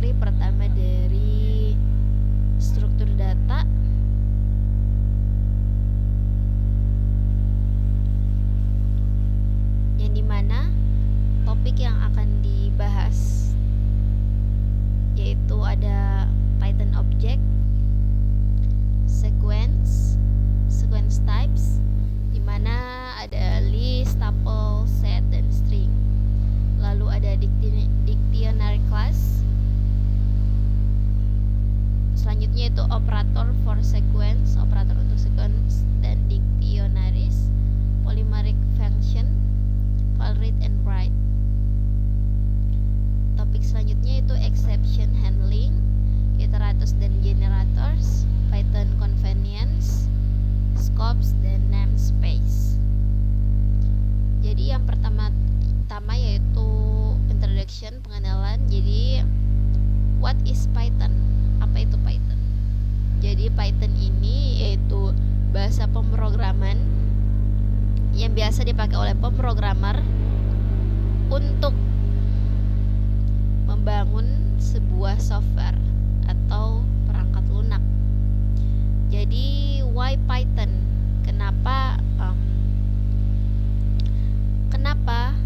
materi pertama dari struktur data, yang dimana topik yang akan dibahas yaitu ada Python object, sequence types, dimana ada list, tuple, set, dan string. Lalu ada dictionary class. Selanjutnya itu operator for sequence, operator untuk sequence dan dictionaries, polymeric function, file read and write. Topik selanjutnya itu exception handling, iterators dan generators, Python convenience, scopes, dan namespace. Jadi yang pertama yaitu introduction, pengenalan. Jadi what is Python? Apa itu Python? Jadi Python ini yaitu bahasa pemrograman yang biasa dipakai oleh pemrogramer untuk membangun sebuah software atau perangkat lunak. Jadi why Python? Kenapa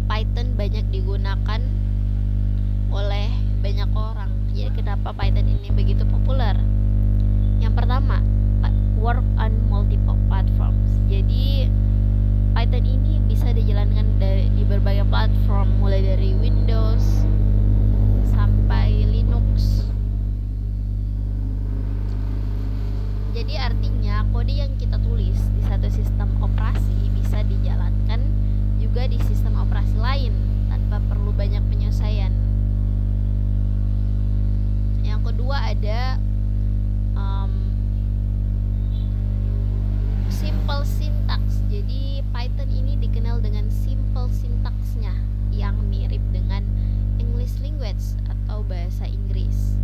Python banyak digunakan oleh banyak orang? Jadi kenapa Python ini begitu populer? Yang pertama, work on multiple platforms. Jadi Python ini bisa dijalankan di berbagai platform, mulai dari Windows sampai Linux. Jadi artinya kode yang kita tulis di satu sistem operasi bisa dijalankan juga di sistem operasi lain tanpa perlu banyak penyesuaian. Yang kedua ada simple syntax. Jadi Python ini dikenal dengan simple syntaxnya yang mirip dengan English language atau bahasa Inggris.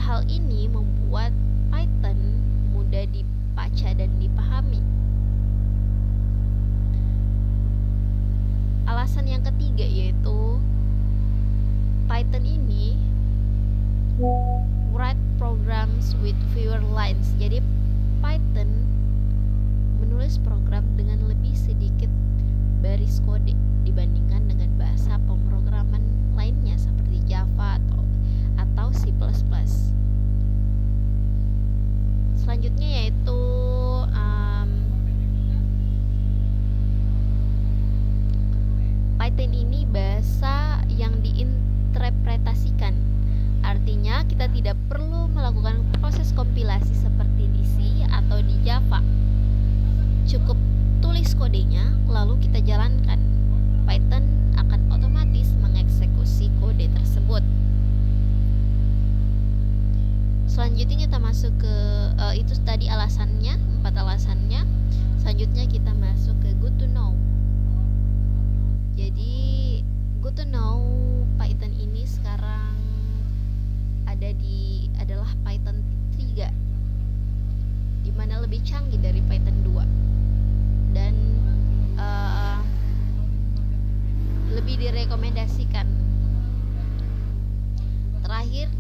Hal ini membuat Python mudah dibaca dan dipahami. Alasan yang ketiga yaitu Python ini write programs with fewer lines. Jadi Python menulis program dengan lebih sedikit baris kode dibandingkan dengan bahasa pemrograman lainnya seperti Java atau C++. Selanjutnya yaitu Python ini bahasa yang diinterpretasikan. Artinya kita tidak perlu melakukan proses kompilasi seperti di C atau di Java. Cukup tulis kodenya lalu kita jalankan. Python akan otomatis mengeksekusi kode tersebut. Selanjutnya kita masuk ke itu tadi alasannya, 4 alasannya. Selanjutnya kita masuk ke good to know. Jadi good to know Python ini sekarang adalah Python 3, dimana lebih canggih dari Python 2 dan lebih direkomendasikan. Terakhir,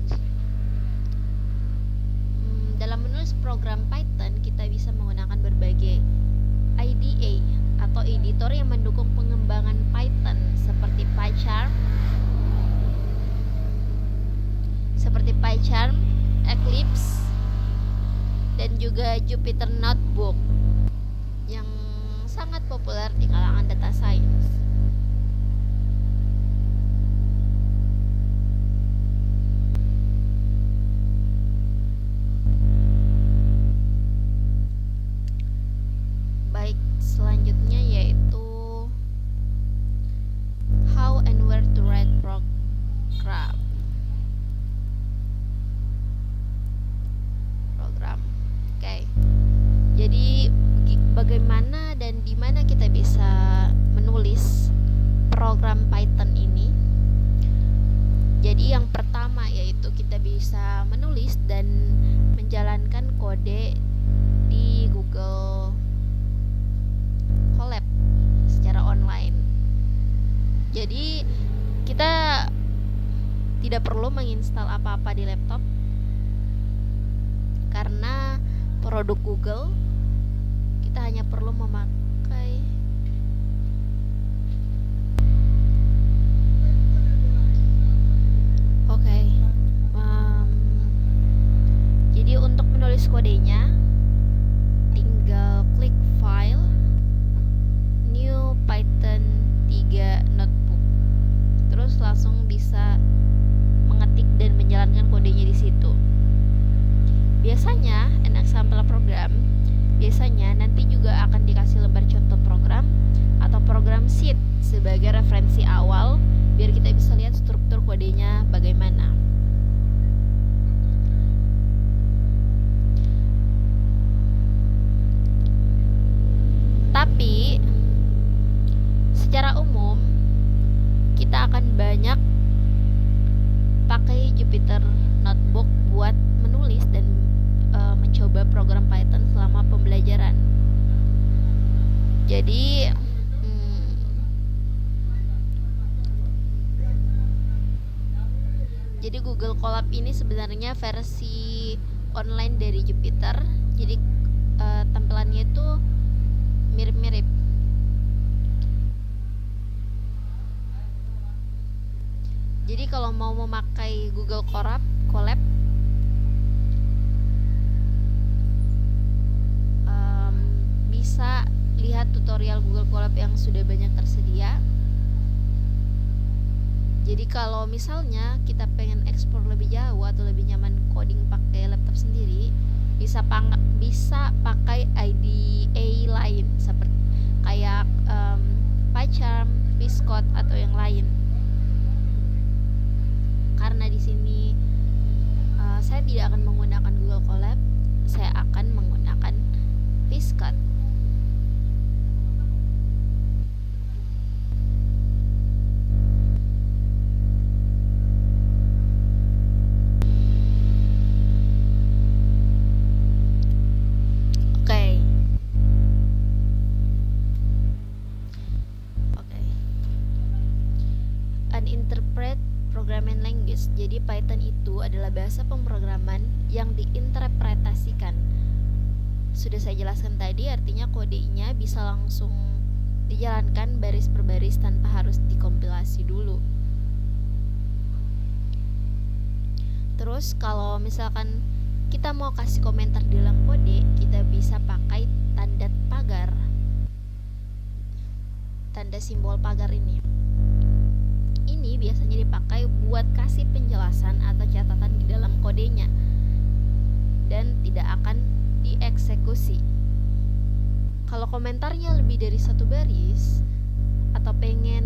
dalam menulis program Python kita bisa menggunakan berbagai IDE atau editor yang mendukung pengembangan Python seperti PyCharm, Eclipse, dan juga Jupyter Notebook yang sangat populer di kalangan data science. Baik, selanjutnya yaitu how and where to write program. Oke. Jadi bagaimana dan di mana kita bisa menulis program Python ini? Jadi yang pertama yaitu kita bisa menulis dan menjalankan kode di Google Colab secara online. Jadi Kita tidak perlu menginstal apa-apa di laptop karena produk Google. Kita hanya perlu memakai jadi untuk menulis kodenya tinggal klik file, new Python 3 notebook, terus langsung bisa mengetik dan menjalankan kodenya di situ. Biasanya example program biasanya nanti juga akan dikasih lembar contoh program atau program sheet sebagai referensi awal biar kita bisa lihat struktur kodenya bagaimana. Tapi secara umum kita akan banyak pakai Jupyter Notebook buat menulis dan mencoba program Python selama pembelajaran. Jadi Google Colab ini sebenarnya versi online dari Jupyter. Jadi tampilannya itu mirip-mirip. Jadi kalau mau memakai Google Colab bisa lihat tutorial Google Colab yang sudah banyak tersedia. Jadi kalau misalnya kita pengen explore lebih jauh atau lebih nyaman coding pakai laptop sendiri, bisa pakai IDE lain seperti kayak PyCharm, VS Code atau yang lain. Karena di sini saya tidak akan menggunakan Google Colab, saya akan menggunakan VS Code. Uninterpret Programming Language. Jadi Python itu adalah bahasa pemrograman yang diinterpretasikan. Sudah saya jelaskan tadi, artinya kodenya bisa langsung dijalankan baris per baris tanpa harus dikompilasi dulu. Terus kalau misalkan kita mau kasih komentar di dalam kode, kita bisa pakai tanda pagar, tanda simbol pagar ini. Ini biasanya dipakai buat kasih penjelasan atau catatan di dalam kodenya dan tidak akan dieksekusi. Kalau komentarnya lebih dari satu baris atau pengen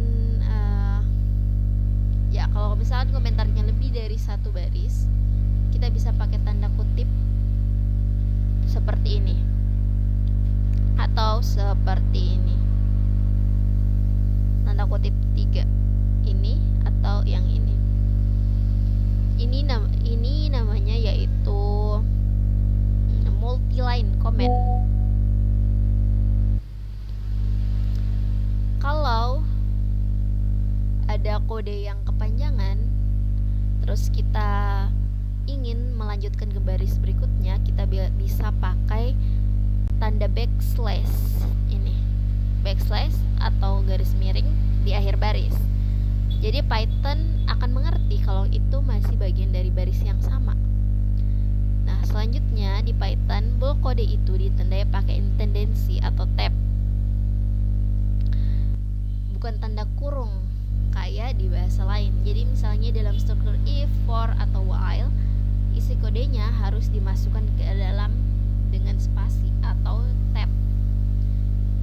kalau misalkan komentarnya lebih dari satu baris, kita bisa pakai tanda kutip seperti ini atau seperti ini, tanda kutip 3 ini atau yang ini. Ini namanya yaitu multi-line comment. Kalau ada kode yang kepanjangan, terus kita ingin melanjutkan ke baris berikutnya, kita bisa pakai tanda backslash ini, backslash atau garis miring di akhir baris. Jadi Python akan mengerti kalau itu masih bagian dari baris yang sama. Nah, selanjutnya di Python blok kode itu ditandai pakai indentation atau tab, bukan tanda kurung kayak di bahasa lain. Jadi misalnya dalam struktur if, for, atau while, isi kodenya harus dimasukkan ke dalam dengan spasi atau tab.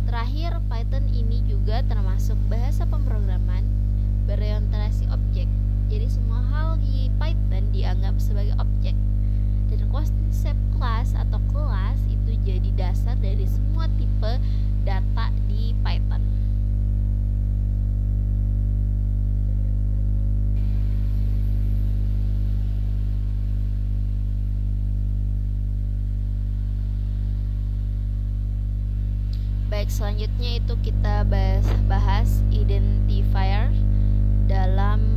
Terakhir, Python ini juga termasuk bahasa pemrograman berorientasi objek. Jadi semua hal di Python dianggap sebagai objek. Dan konsep kelas atau kelas itu jadi dasar dari semua tipe data di Python. Baik, selanjutnya itu kita bahas identifier dalam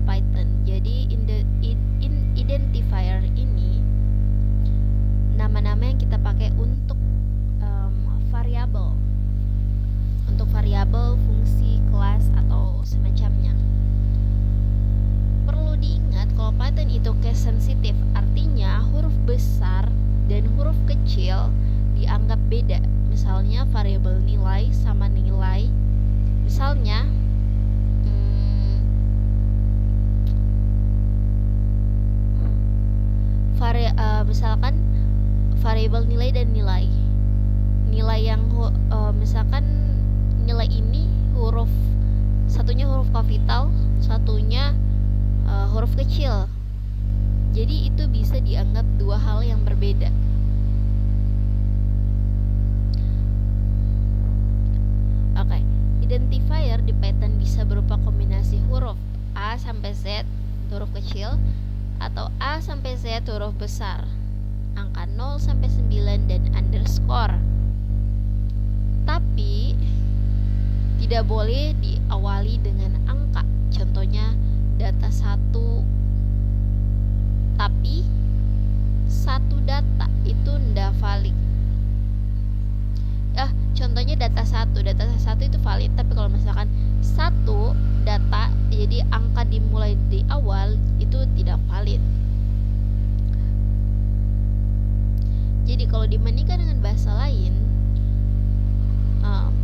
kalau Python itu case sensitif, artinya huruf besar dan huruf kecil dianggap beda. Misalnya variabel nilai sama nilai. Misalnya misalkan variabel nilai dan nilai. Nilai yang misalkan nilai ini satunya huruf kapital, satunya huruf kecil. Jadi itu bisa dianggap dua hal yang berbeda. Oke, identifier di Python bisa berupa kombinasi huruf A sampai Z huruf kecil atau A sampai Z huruf besar, angka 0 sampai 9 dan underscore. Tapi tidak boleh diawali dengan angka. Contohnya data 1. Tapi satu data itu ndak valid. Contohnya data 1 itu valid, tapi kalau misalkan satu data jadi angka dimulai di awal itu tidak valid. Jadi kalau dibandingkan dengan bahasa lain,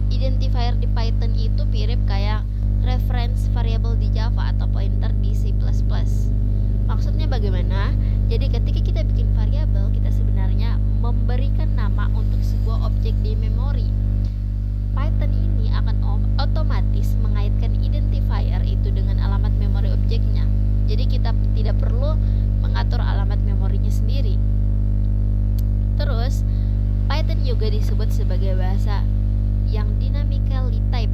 identifier di Python itu mirip kayak reference variable di Java atau pointer di C++. Maksudnya bagaimana? Jadi ketika kita bikin variabel, kita sebenarnya memberikan nama untuk sebuah objek di memori. Python ini akan otomatis mengaitkan identifier itu dengan alamat memori objeknya. Jadi kita tidak perlu mengatur alamat memorinya sendiri. Terus, Python juga disebut sebagai bahasa yang dynamically type.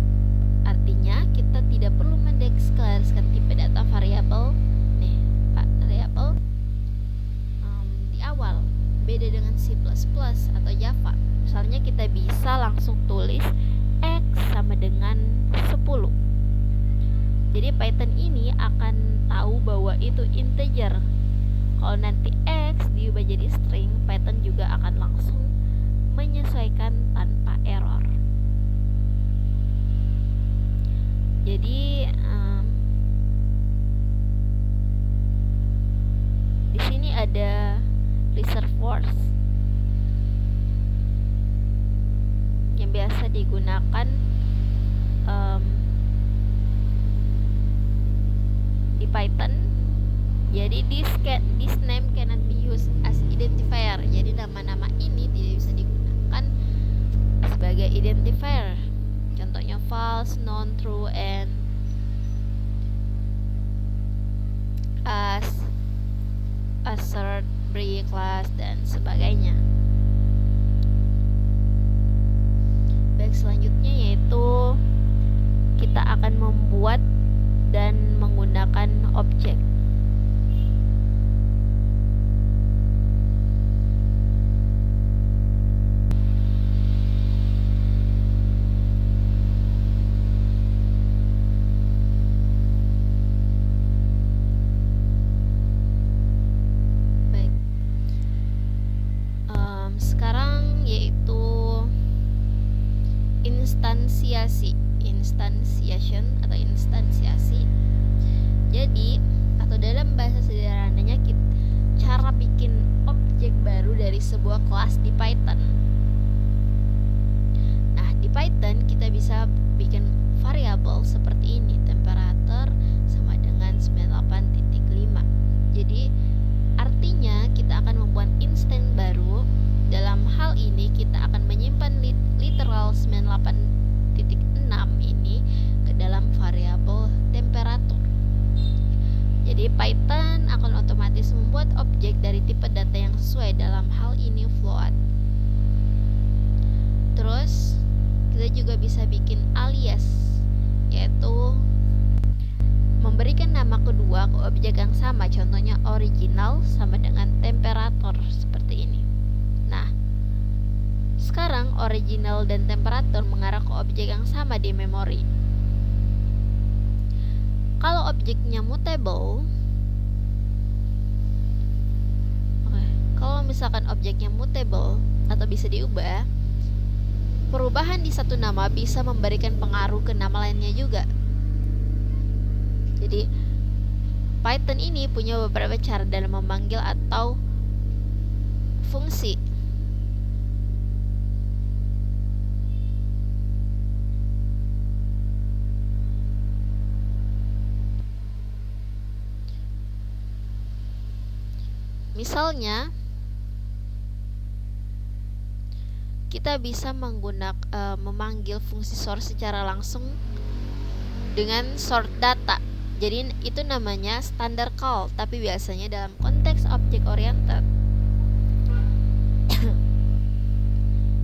Artinya kita tidak perlu mendeklarasikan tipe data variabel di awal. Beda dengan C++ atau Java. Misalnya kita bisa langsung tulis X sama dengan 10. Jadi Python ini akan tahu bahwa itu integer. Kalau nanti X diubah jadi string, Python juga akan langsung menyesuaikan tanpa error. Jadi di sini ada reserve words yang biasa digunakan di Python. Jadi this name cannot be used as identifier. Jadi nama-nama ini tidak bisa digunakan sebagai identifier. Contohnya false, non true, and as, assert, break, class, dan sebagainya. Baik, selanjutnya yaitu kita akan membuat dan menggunakan objek. Sekarang yaitu instansiasi. Jadi atau dalam bahasa sederhananya cara bikin objek baru dari sebuah kelas di Python. Nah, di Python kita bisa bikin variabel seperti ini, temperatur sama dengan 98.5. Jadi artinya kita akan membuat instan baru. Dalam hal ini kita akan menyimpan literal 98.6 ini ke dalam variabel temperatur. Jadi Python akan otomatis membuat objek dari tipe data yang sesuai, dalam hal ini float. Terus kita juga bisa bikin alias, yaitu memberikan nama kedua ke objek yang sama. Contohnya original sama dengan temperatur seperti ini. Nah, sekarang original dan temperatur mengarah ke objek yang sama di memori. Kalau objeknya mutable, kalau misalkan objeknya mutable atau bisa diubah, perubahan di satu nama bisa memberikan pengaruh ke nama lainnya juga. Jadi Python ini punya beberapa cara dalam memanggil atau fungsi. Misalnya, kita bisa memanggil fungsi sort secara langsung dengan sort data. Jadi itu namanya standard call, tapi biasanya dalam konteks object oriented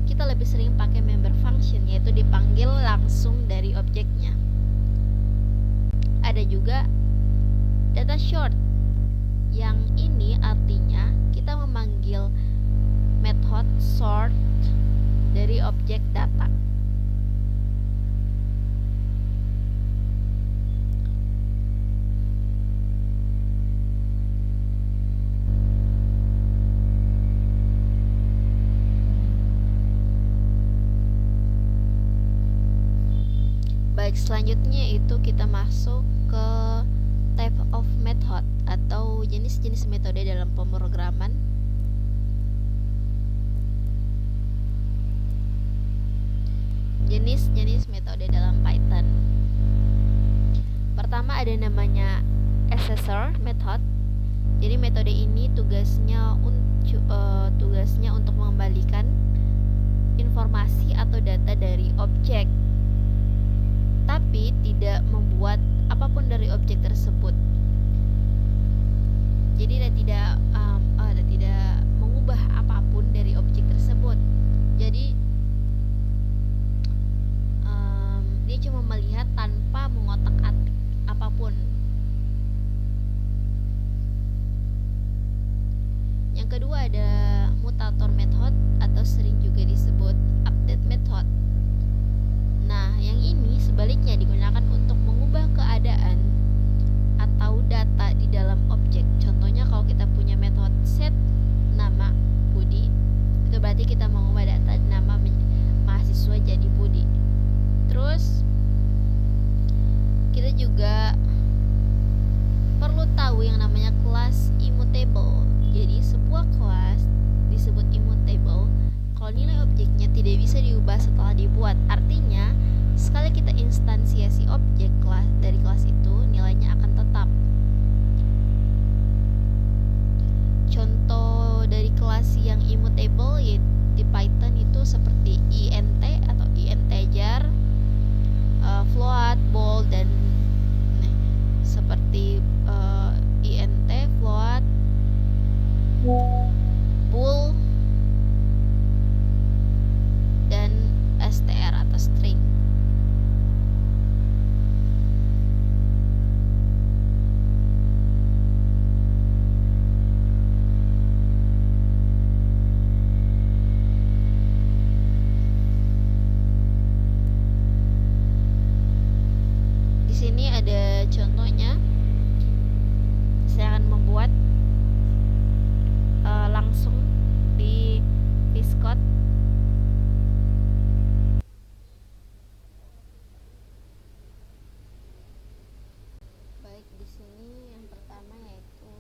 kita lebih sering pakai member function, yaitu dipanggil langsung dari objeknya. Ada juga data sort. Yang ini artinya kita memanggil method sort dari objek data. Baik, selanjutnya itu kita masuk ke type of method atau jenis-jenis metode dalam pemrograman. Jenis-jenis metode dalam Python. Pertama ada namanya assessor method. Jadi metode ini tugasnya untuk mengembalikan informasi atau data dari objek, tapi tidak membuat apapun dari objek tersebut. Jadi tidak mengubah apapun dari objek tersebut. Jadi dia cuma melihat tanpa mengotak-atik apapun. Yang kedua ada mutator method atau sering juga disebut update method. Nah, yang ini sebaliknya digunakan untuk mengubah keadaan atau data di dalam objek. Contohnya kalau kita punya metode set nama Budi, itu berarti kita mengubah data nama mahasiswa jadi Budi. Terus kita juga perlu tahu yang namanya kelas immutable. Jadi sebuah kelas disebut immutable kalau nilai objeknya tidak bisa diubah setelah dibuat. Artinya sekali kita instansiasi objek dari kelas itu, nilainya akan tetap. Contoh dari kelas yang immutable di Python itu seperti int atau integer, float, bool, dan seperti int, float, bool, dan str atau string. Di sini ada contohnya. Saya akan membuat langsung di VS Code. Baik, di sini yang pertama yaitu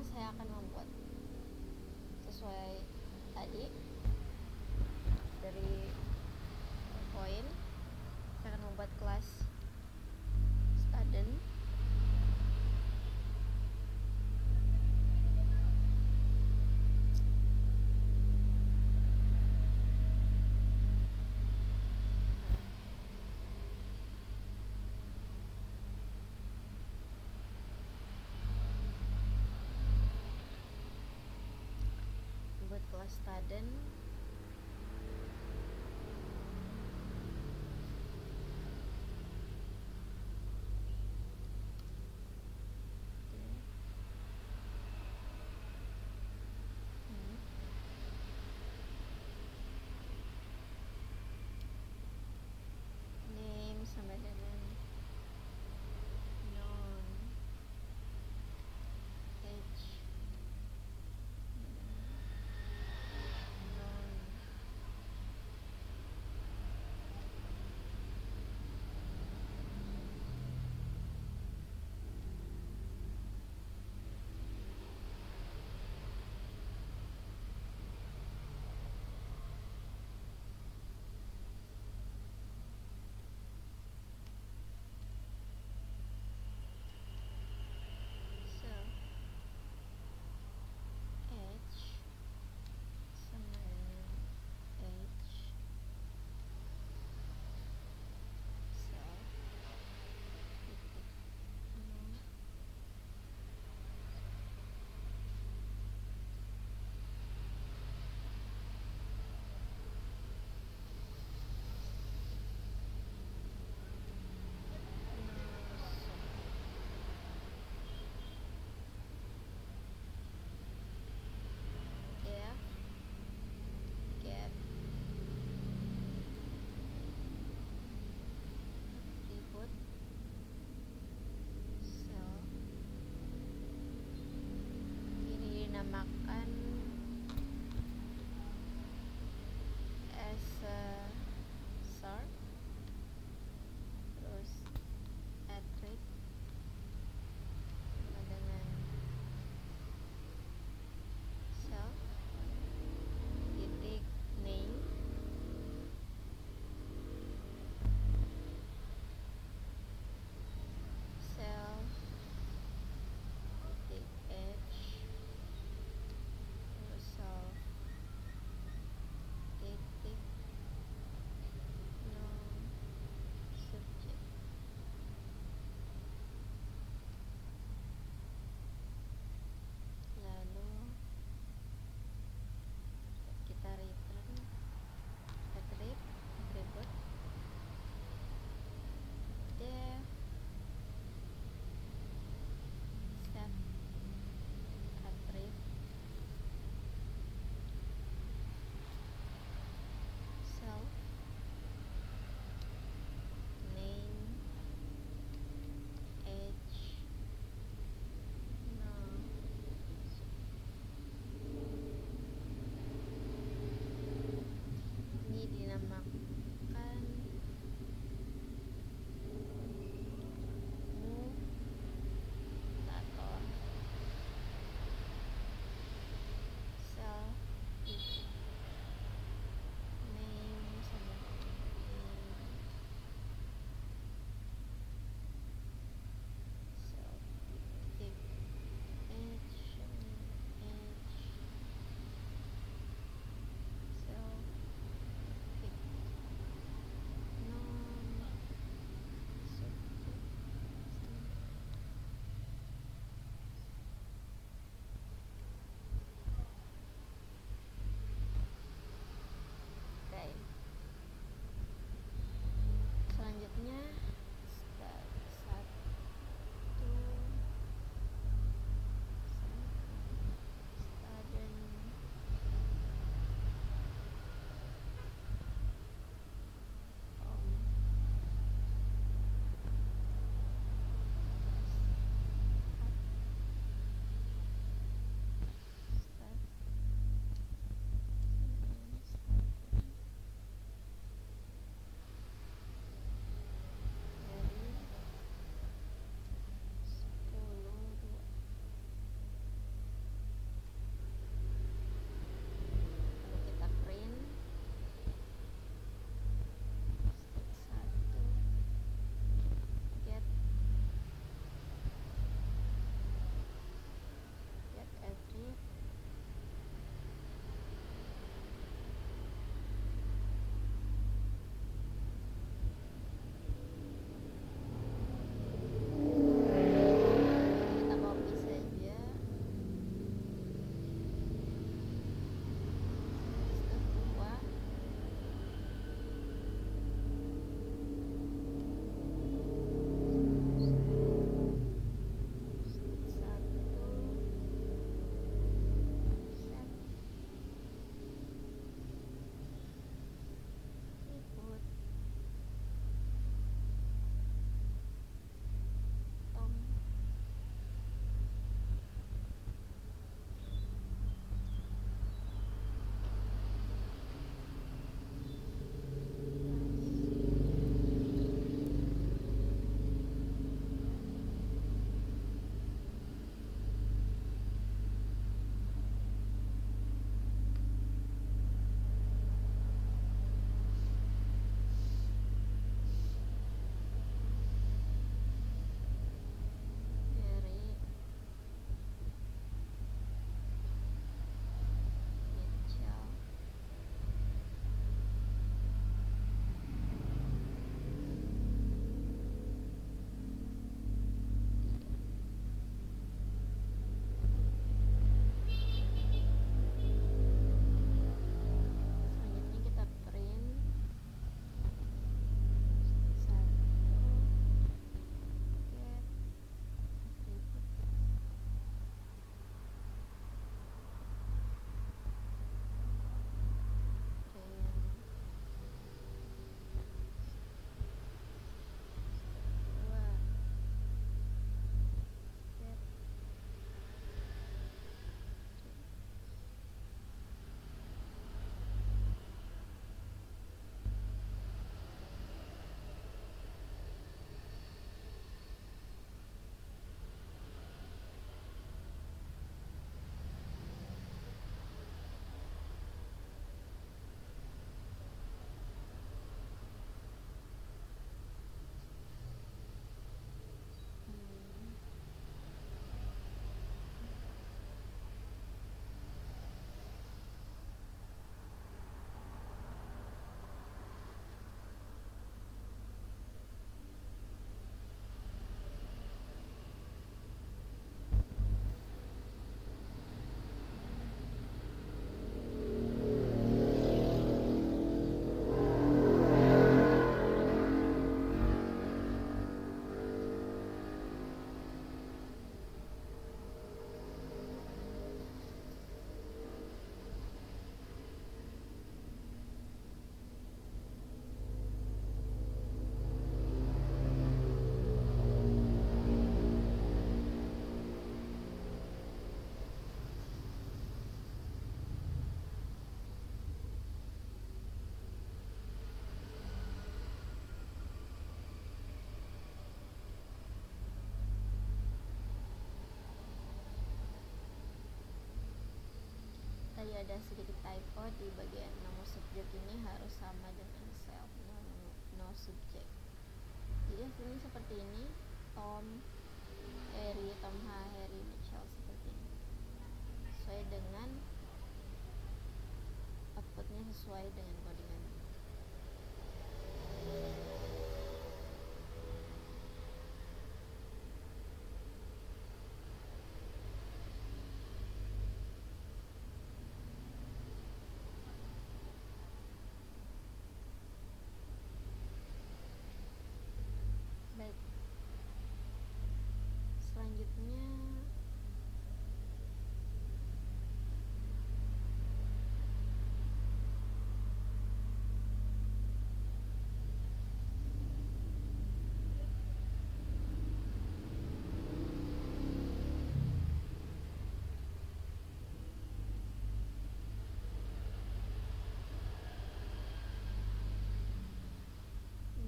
saya akan membuat sesuai tadi dari poin. Saya akan membuat kelas student. student, name sampai dengan non age non ada sedikit typo di bagian nama subjek ini, harus sama dengan self, no subject. Jadi hasilnya seperti ini. Tom, H, Harry, Mitchell, seperti ini. Sesuai dengan outputnya, sesuai dengan codingan. Baik, selanjutnya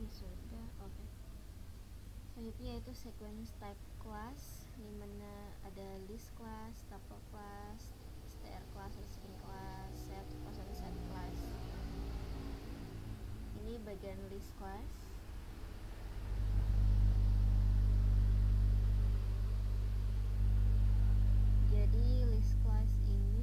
sudah. Oke. Selanjutnya yaitu sequence type class, di mana ada list class, tuple class, str class, string class, set class, dan set class. Ini bagian list class. Jadi list class ini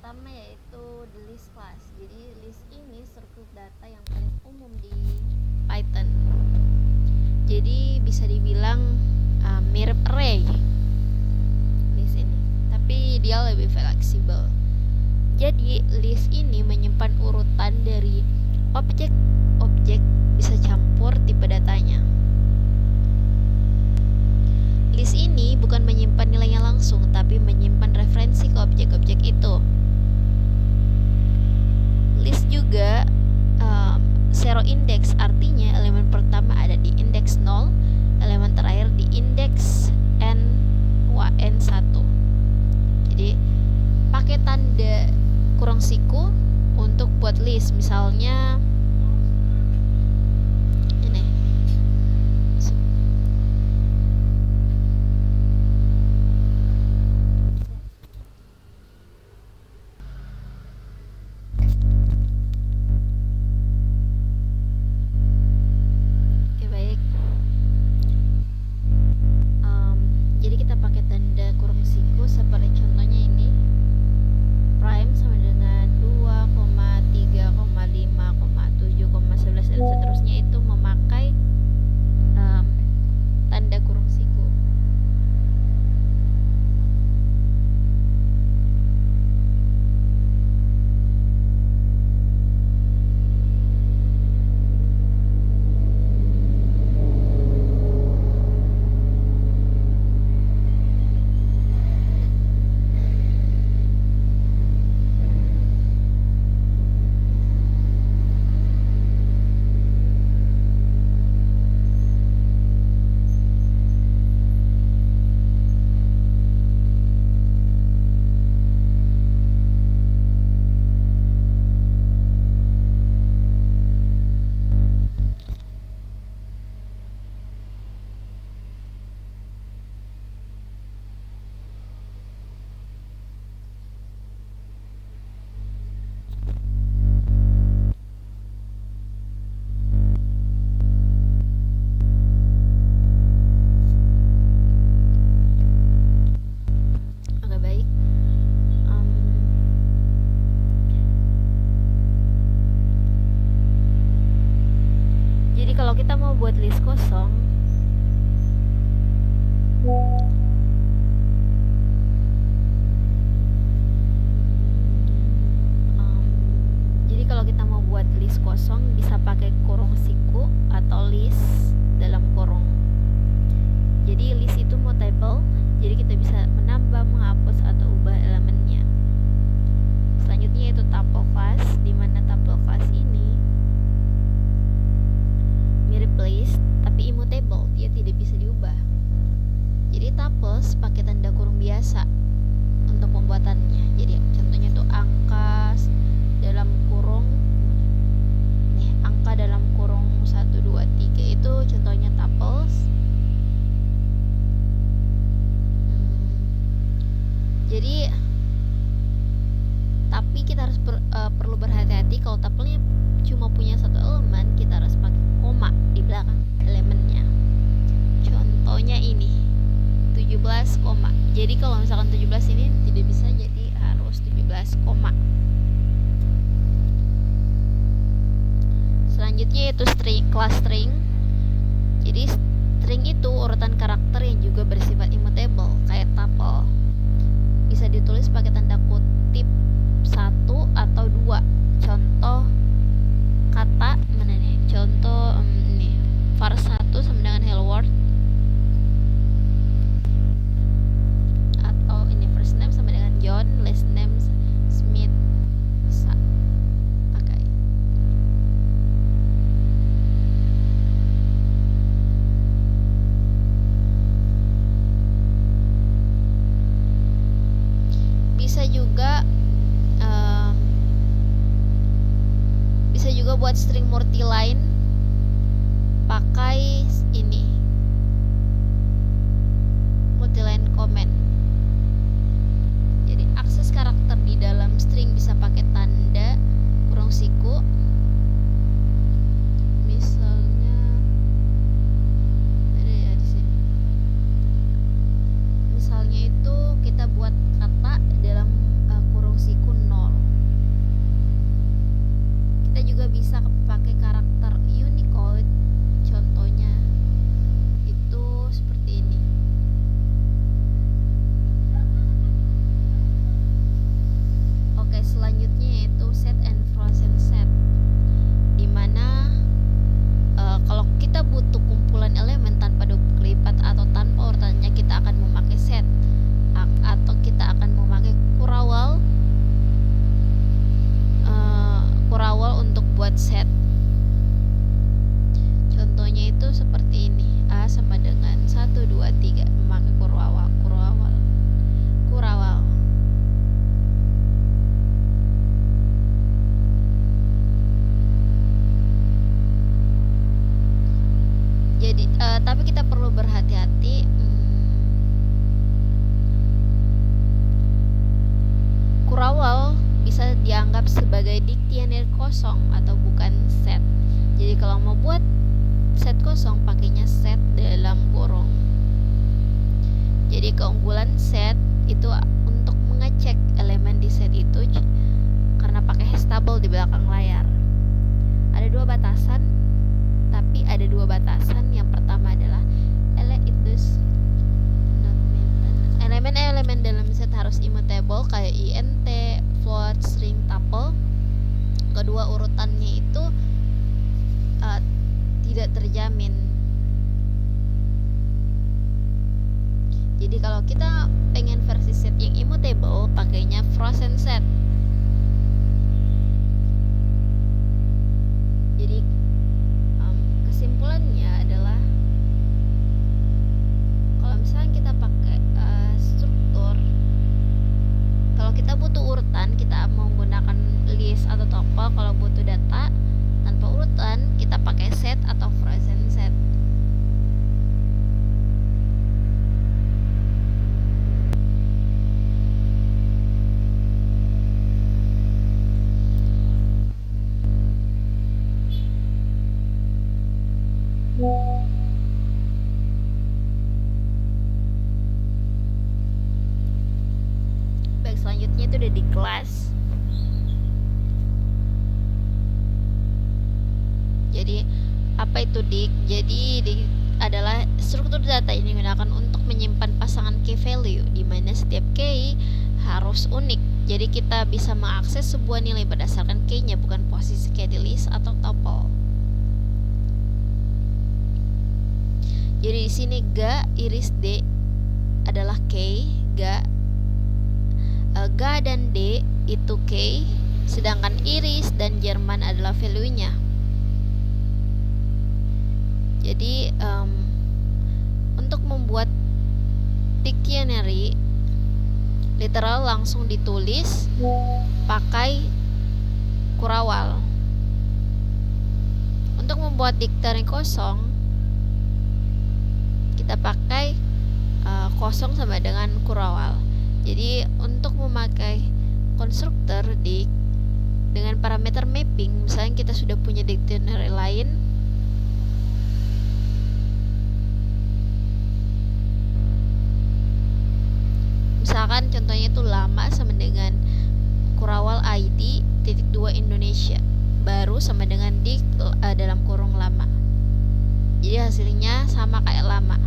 pertama yaitu the list class. Jadi list ini struktur data yang paling umum di Python. Jadi bisa dibilang mirip array list ini, tapi dia lebih fleksibel. Jadi list ini menyimpan urutan dari objek-objek, bisa campur tipe datanya. List ini bukan menyimpan nilainya langsung, tapi menyimpan referensi ke objek-objek itu. List juga zero index, artinya elemen pertama ada di indeks 0, elemen terakhir di indeks n1. Jadi pakai tanda kurang siku untuk buat list. Misalnya ini buat list kosong, jadi kalau kita mau buat list kosong bisa pakai kurung siku atau list dalam kurung. Jadi list itu mutable, jadi kita bisa menambah, menghapus, atau ubah elemennya. Selanjutnya tuples pakai tanda kurung biasa untuk pembuatannya. Jadi contohnya tuh angka dalam kurung nih, angka dalam kurung 1 2 3 itu contohnya tuples. Jadi tapi kita harus perlu berhati-hati kalau tupelnya cuma punya satu elemen, kita harus pakai koma di belakang elemennya. Contohnya ini 17 koma. Jadi kalau misalkan 17 ini tidak bisa, jadi harus 17 koma. Selanjutnya yaitu string, kelas string. Jadi string itu urutan karakter yang juga bersifat immutable kayak tuple. Bisa ditulis pakai tanda kutip 1 atau 2. Contoh kata mana nih? Contoh ini var 1 sama dengan hello world, atau ini first name sama dengan John, last name Smith. Pakai bisa juga buat string multiline pakai ini multiline comment. Jadi akses karakter di dalam string bisa pakai tanda kurung siku. Misalnya ada ya di sini. Misalnya itu kita buat kata dalam kurung siku 0. Kita juga bisa pakai karakter Unicode. Contohnya itu seperti ini. Oke, selanjutnya yaitu set and frozen set, dimana kalau kita butuh kumpulan elemen tanpa duplikat atau tanpa urutannya, kita akan memakai set atau kita akan memakai kurawal untuk buat set. Contohnya itu seperti ini. A sama dengan 1 2 3 memakai kurawal. Jadi tapi kita perlu berhati-hati. Kurawal bisa dianggap sebagai diktionary kosong atau bukan set. Jadi kalau mau buat set kosong, pakainya set dalam kurung. Jadi keunggulan set itu untuk mengecek elemen di set itu karena pakai hastable di belakang layar. Ada dua batasan, tapi ada dua batasan. Yang pertama adalah elemen dalam set harus immutable kayak int, float, string, tuple. Kedua, urutannya itu tidak terjamin. Jadi kalau kita pengen versi set yang immutable, pakainya frozen set. Jadi kesimpulannya adalah kalau misalnya kita pakai struktur, kalau kita butuh urutan, kita mau menggunakan list atau tuple. Kalau butuh data tanpa urutan, kita pakai set atau frozen set. Baik, selanjutnya itu udah di kelas. Jadi apa itu dik? Jadi dik adalah struktur data yang digunakan untuk menyimpan pasangan key value, di mana setiap key harus unik. Jadi kita bisa mengakses sebuah nilai berdasarkan key-nya, bukan posisi key di list atau tuple. Jadi di sini ga, iris, d adalah key, ga dan d itu key, sedangkan iris dan Jerman adalah value-nya. Jadi untuk membuat dictionary literal langsung ditulis pakai kurawal. Untuk membuat dictionary kosong, kita pakai kosong sama dengan kurawal. Jadi untuk memakai konstruktor dict dengan parameter mapping, misalnya kita sudah punya dictionary lain, misalkan contohnya itu lama sama dengan kurawal ID titik 2 Indonesia, baru sama dengan dict dalam kurung lama. Jadi hasilnya sama kayak lama.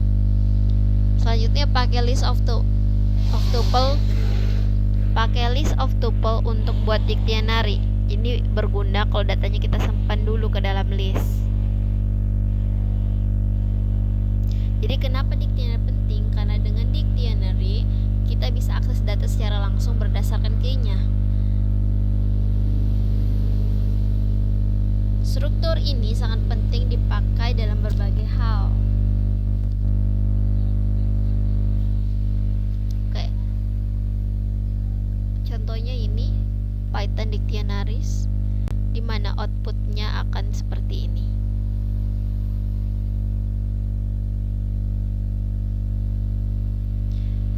Selanjutnya pakai list of tuple. Pakai list of tuple untuk buat dictionary. Ini berguna kalau datanya kita simpan dulu ke dalam list. Jadi kenapa dictionary penting? Karena dengan dictionary kita bisa akses data secara langsung berdasarkan key-nya. Struktur ini sangat penting dipakai dalam berbagai hal. Oke. Contohnya ini Python Dictionaries, di mana outputnya akan seperti ini.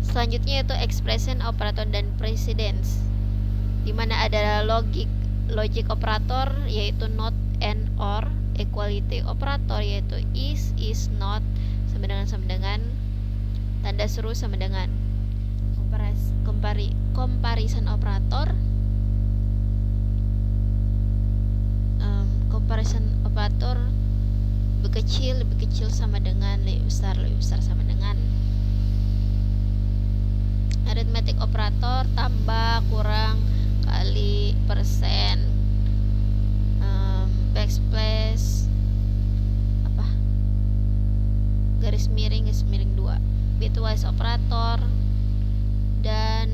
Selanjutnya yaitu expression, operator, dan precedence, di mana ada logic operator yaitu not, and, or, equality operator yaitu is, not, sama dengan, tanda seru sama dengan, comparison operator, lebih kecil sama dengan, lebih besar sama dengan. Arithmetic operator, tambah, kurang, kali, persen, backslash, garis miring 2. Bitwise operator, dan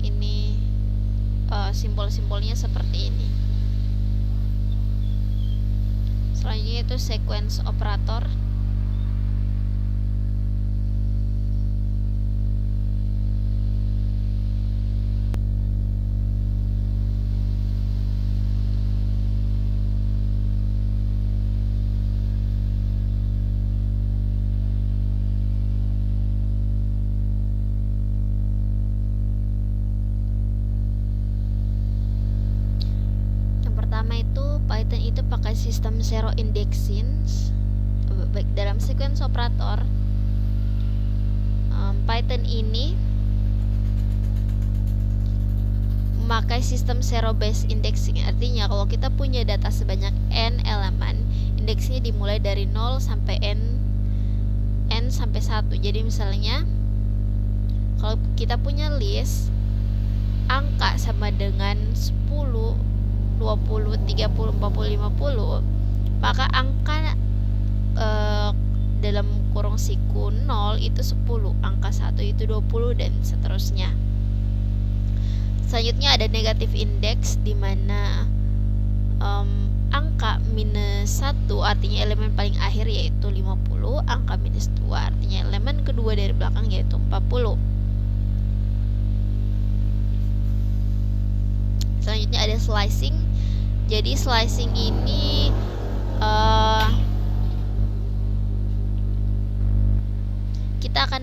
ini simbol-simbolnya seperti ini. Selanjutnya itu sequence operator. Pertama itu Python itu pakai sistem zero indexing. Baik, dalam sequence operator Python ini memakai sistem zero based indexing. Artinya kalau kita punya data sebanyak n elemen, indeksnya dimulai dari 0 sampai n sampai 1. Jadi misalnya kalau kita punya list angka sama dengan 10, 20, 30, 40, 50, maka angka dalam kurung siku 0 itu 10, angka 1 itu 20, dan seterusnya. Selanjutnya ada negative index, di mana angka minus 1 artinya elemen paling akhir yaitu 50, angka minus 2 artinya elemen kedua dari belakang yaitu 40. Selanjutnya ada slicing. Jadi slicing ini kita akan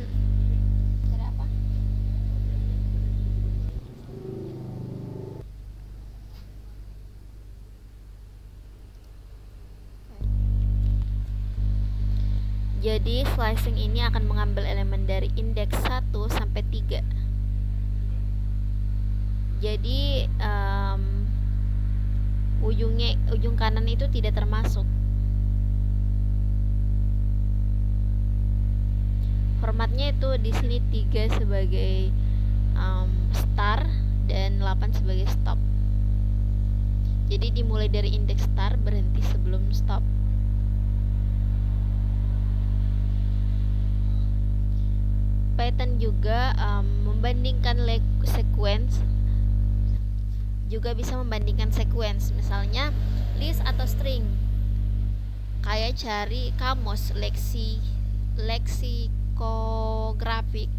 Jadi slicing ini akan mengambil elemen dari indeks 1 sampai 3. Jadi ujung kanan itu tidak termasuk. Formatnya itu di sini 3 sebagai start dan 8 sebagai stop. Jadi dimulai dari indeks start, berhenti sebelum stop. Python juga membandingkan sequence, juga bisa membandingkan sequence, misalnya list atau string. Kayak cari kamus leksikografik.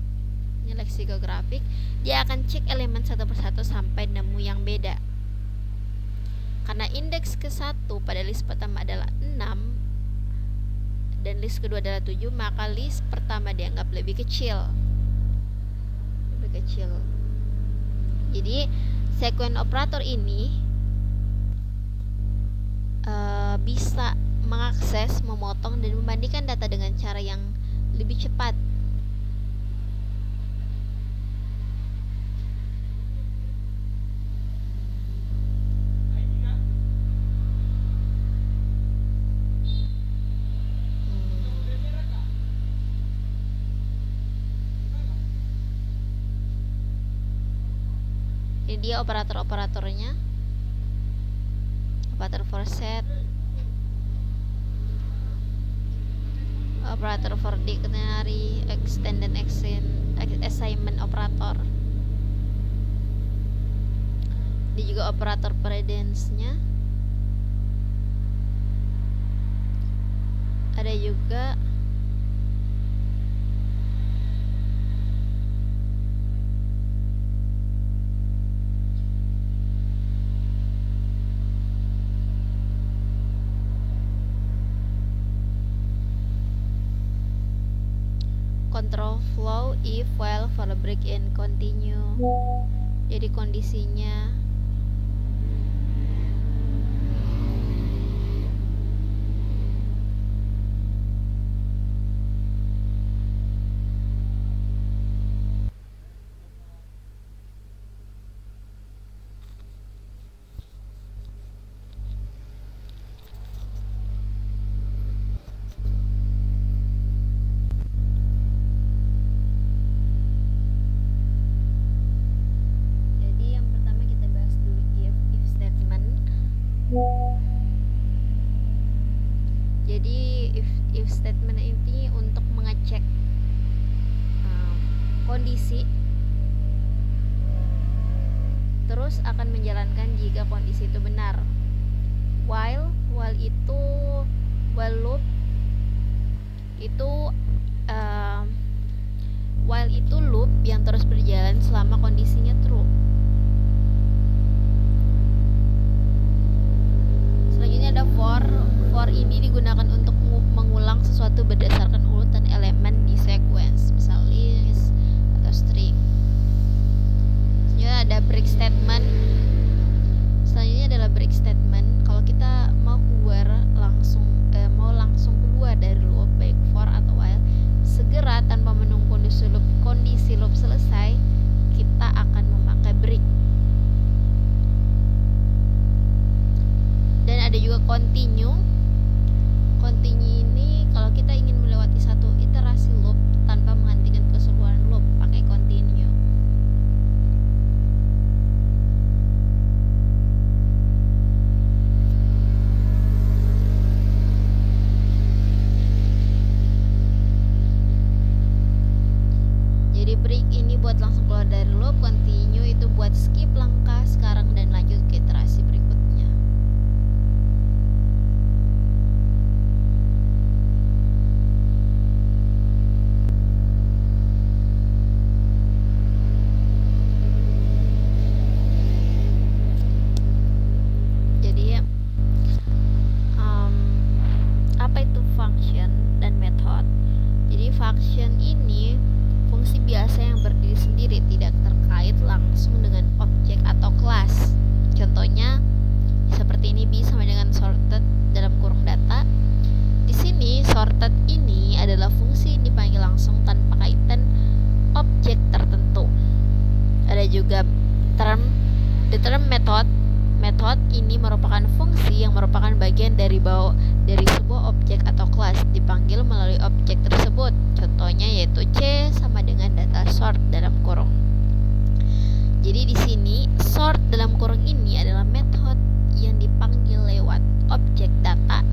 Ini leksikografik, dia akan cek elemen satu persatu sampai nemu yang beda. Karena indeks ke-1 pada list pertama adalah 6 dan list kedua adalah 7, maka list pertama dianggap lebih kecil. Jadi sequence operator ini bisa mengakses, memotong, dan membandingkan data dengan cara yang lebih cepat. Ini dia operator-operatornya. Operator for set, operator for dictionary, extended assignment operator. Ini juga operator precedence-nya. Ada juga control flow if while for break in continue. Jadi kondisinya if statement ini untuk mengecek kondisi, terus akan menjalankan jika kondisi itu benar. While loop itu while itu loop yang terus berjalan selama kondisinya true. Selanjutnya ada for. For ini digunakan untuk mengulang sesuatu berdasarkan urutan elemen di sequence, misal list atau string. Selanjutnya ada break statement. Selanjutnya adalah break statement. Kalau kita mau langsung keluar dari loop, baik for atau while, segera tanpa menunggu kondisi loop selesai, kita akan memakai break. Dan ada juga continue. Continue ini kalau kita ingin melewati satu iterasi loop tanpa menghentikan keseluruhan loop, pakai continue. Jadi break ini buat langsung keluar dari loop, continue itu buat skip langkah sekarang dan lanjut ke iterasi berikutnya. Function ini fungsi biasa yang berdiri sendiri, tidak terkait langsung dengan objek atau kelas. Contohnya seperti ini, B sama dengan sorted dalam kurung data. Di sini sorted ini adalah fungsi yang dipanggil langsung tanpa kaitan objek tertentu. Ada juga the term method. Method ini merupakan fungsi yang merupakan bagian dari sebuah objek atau kelas, dipanggil melalui objek tersebut. Contohnya yaitu C sama dengan data sort dalam kurung. Jadi di sini sort dalam kurung ini adalah method yang dipanggil lewat objek data.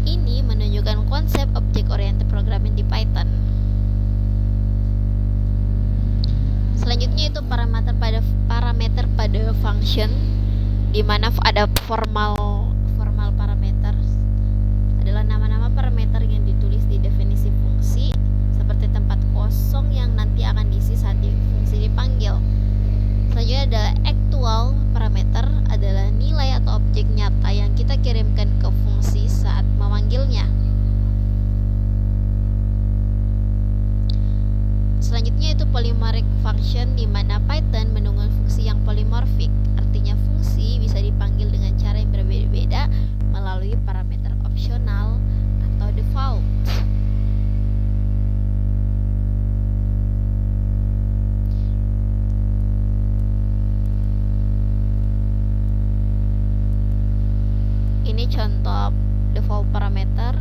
Ini menunjukkan konsep object oriented programming di Python. Selanjutnya itu parameter pada function, di mana ada formal parameter adalah nama-nama parameter yang ditulis di definisi fungsi. polymorphic function di mana Python mendukung fungsi yang polymorphic. Artinya fungsi bisa dipanggil dengan cara yang berbeda-beda melalui parameter opsional atau default. Ini contoh default parameter.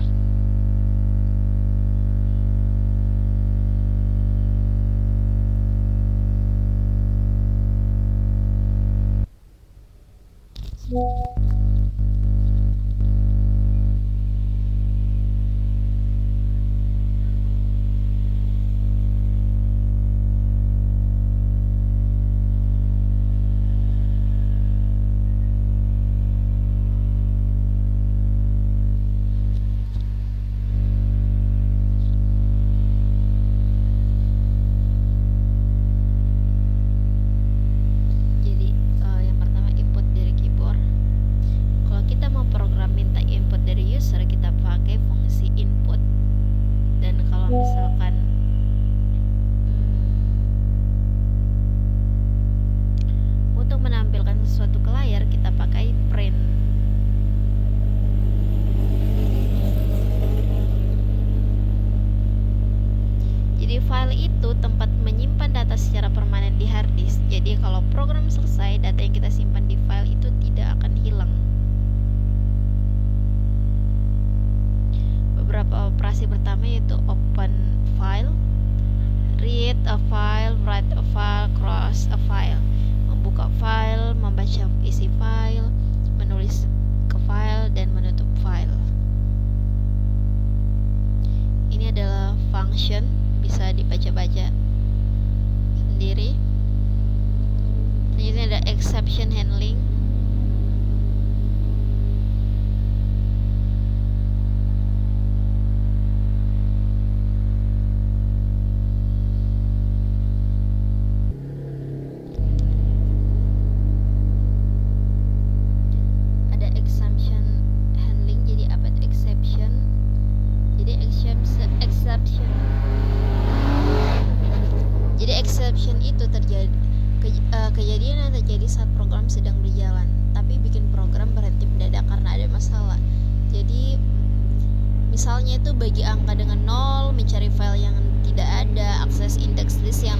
File itu tempat menyimpan data secara permanen di hard disk. Jadi kalau program selesai, data yang kita simpan di file itu tidak akan hilang. Beberapa operasi pertama yaitu open file, read a file, write a file, close a file. Membuka file, membaca isi file, menulis ke file, dan menutup file. Ini adalah function, bisa dibaca-baca sendiri. Selanjutnya ada exception handling. Ada exception handling. Jadi apa itu exception? Jadi exception itu terjadi kejadian yang terjadi saat program sedang berjalan, tapi bikin program berhenti mendadak karena ada masalah. Jadi misalnya itu bagi angka dengan 0, mencari file yang tidak ada, akses index list yang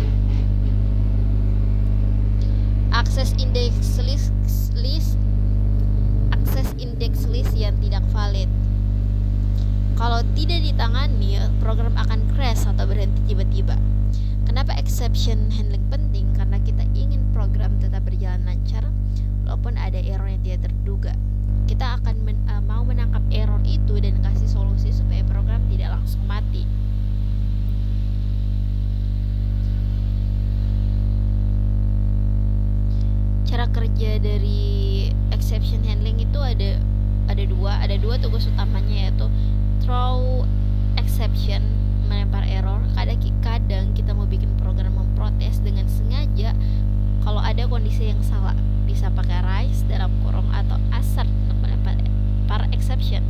tidak valid. Kalau tidak ditangani, program akan crash atau berhenti tiba-tiba. Kenapa exception handling penting? Karena kita ingin program tetap berjalan lancar walaupun ada error yang tidak terduga. Kita akan mau menangkap error itu dan kasih solusi supaya program tidak langsung mati. Cara kerja dari exception handling itu ada dua tugas utamanya, yaitu throw exception, melempar error. Kadang kita mau bikin program memprotes dengan sengaja kalau ada kondisi yang salah, bisa pakai raise dalam kurung atau assert untuk melempar exception.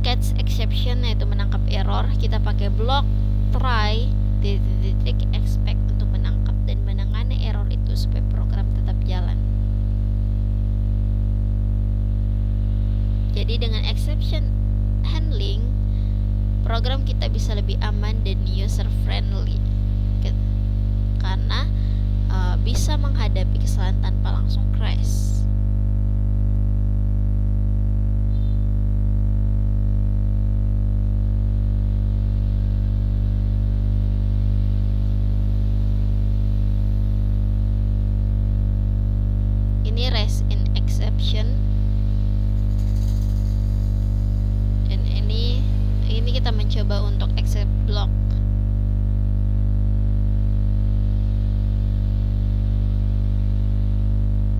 Catch exception yaitu menangkap error, kita pakai block try expect untuk menangkap dan menangani error itu supaya program tetap jalan. Jadi dengan exception handling, program kita bisa lebih aman dan user friendly karena bisa menghadapi kesalahan tanpa langsung crash. Ini raise in exception, dan ini kita mencoba untuk accept block.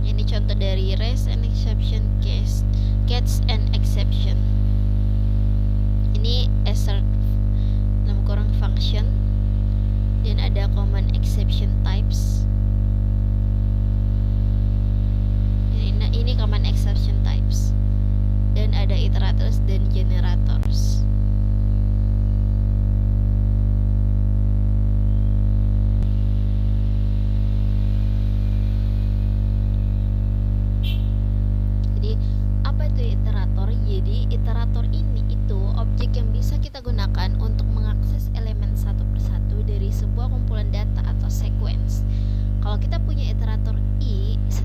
Ini contoh dari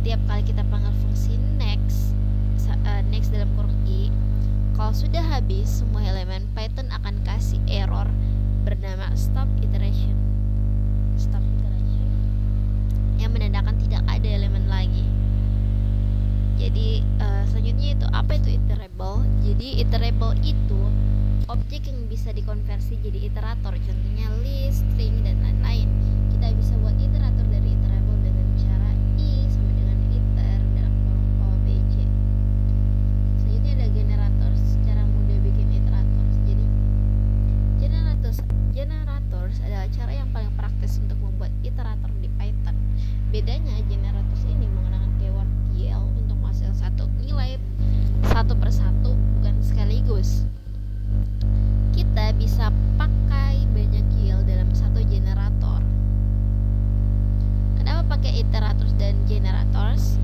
setiap kali kita panggil fungsi next dalam kurung i, kalau sudah habis semua elemen, Python akan kasih error bernama stop iteration yang menandakan tidak ada elemen lagi. Jadi selanjutnya itu apa itu iterable? Jadi iterable itu objek yang bisa dikonversi jadi iterator, contohnya list, string, dan lain-lain. Kita bisa buat iterator dari iterable dengan cara i sama dengan iter dalam kurung obj. Selanjutnya ada generator, secara mudah bikin iterator. Jadi generators adalah cara yang paling praktis untuk membuat iterator di Python. Bedanya generators ini menggunakan keyword YL untuk menghasilkan satu nilai satu persatu, bukan sekaligus. Kita bisa pakai banyak YL dalam satu generator. Kenapa pakai iterators dan generators?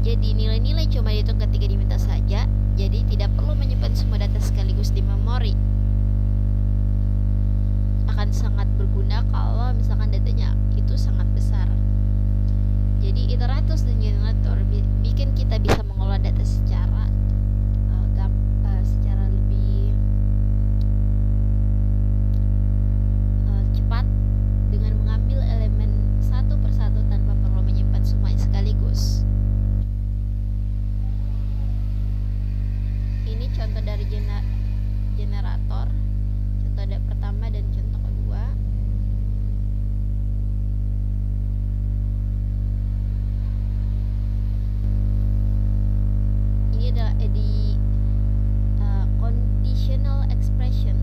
Jadi nilai-nilai cuma dihitung ketika diminta saja, jadi tidak perlu menyimpan semua data sekaligus di memori. Akan sangat berguna kalau misalkan datanya itu sangat besar. Jadi iterators dan generator bikin kita bisa mengolah data secara lebih cepat dengan mengambil elemen satu persatu tanpa perlu menyimpan semuanya sekaligus. Ini contoh dari generator, contoh pertama dan contoh kedua. Ini adalah conditional expression.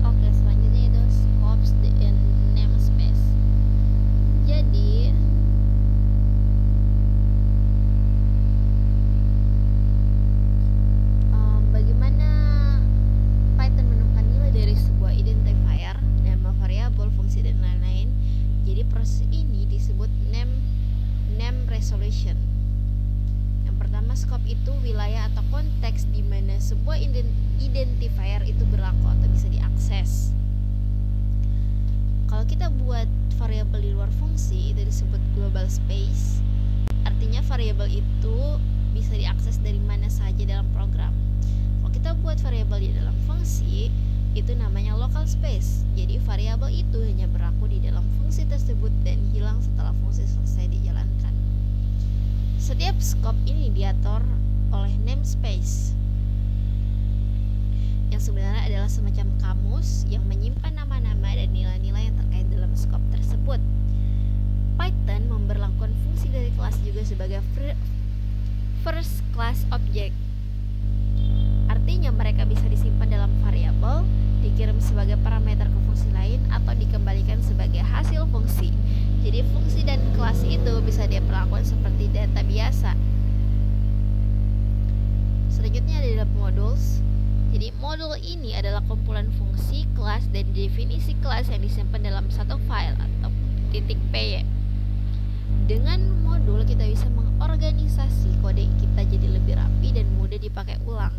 Oke, selanjutnya itu scopes and namespace. Jadi bagaimana Python menemukan nilai dari sebuah identifier, nama variabel, fungsi, dan lain-lain. Jadi proses ini disebut name resolution. Yang pertama, scope itu wilayah atau konteks di mana sebuah identifier itu berlaku atau bisa diakses. Kalau kita buat variabel di luar fungsi, itu disebut global space. Artinya variabel itu bisa diakses dari mana saja dalam program. Kalau kita buat variabel di dalam fungsi, itu namanya local space. Jadi variabel itu hanya berlaku di dalam fungsi tersebut dan hilang setelah fungsi selesai dijalankan. Setiap scope ini diatur oleh namespace, yang sebenarnya adalah semacam kamus yang menyimpan nama-nama dan nilai-nilai yang terkait dalam scope tersebut. Python memberlakukan fungsi dari kelas juga sebagai first class object. Artinya mereka bisa disimpan dalam variabel, dikirim sebagai parameter ke fungsi lain, atau dikembalikan sebagai hasil fungsi. Jadi fungsi dan kelas itu bisa diperlakukan seperti data biasa. Selanjutnya ada dalam modules. Jadi modul ini adalah kumpulan fungsi, kelas, dan definisi kelas yang disimpan dalam satu file atau .py. Dengan modul kita bisa mengorganisasi kode kita jadi lebih rapi dan mudah dipakai ulang.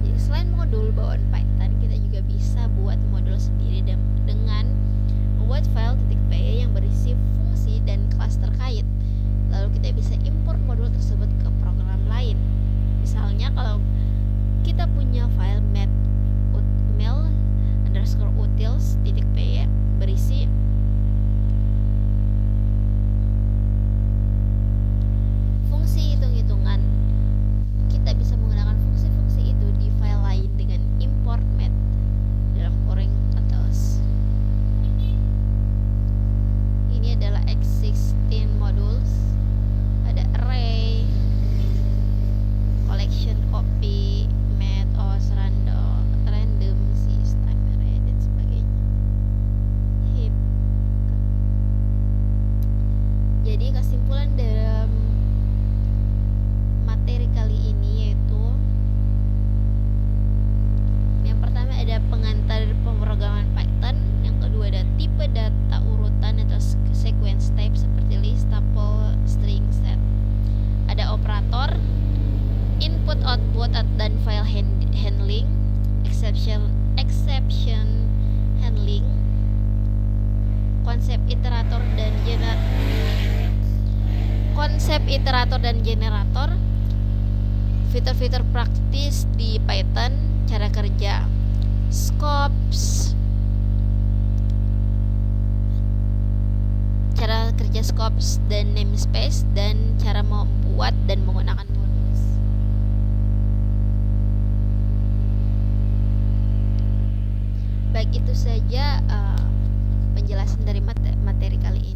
Jadi selain modul bawaan Python, kita juga bisa buat modul sendiri dengan membuat file .py yang berisi fungsi dan kelas terkait. Lalu kita bisa import modul tersebut ke program lain. Misalnya kalau kita punya file mail_utils.py berisi fungsi hitung-hitungan. Kita bisa menggunakan fungsi-fungsi itu di file lain dengan import math dalam kurung utils. Ini adalah existing modules. Ada array, collection, copy, math, random, system, array, dan sebagainya. Heap. type iterator dan generator, fitur-fitur praktis di Python, cara kerja scopes, dan namespace, dan cara membuat dan menggunakan modus. Baik, itu saja penjelasan dari materi kali ini.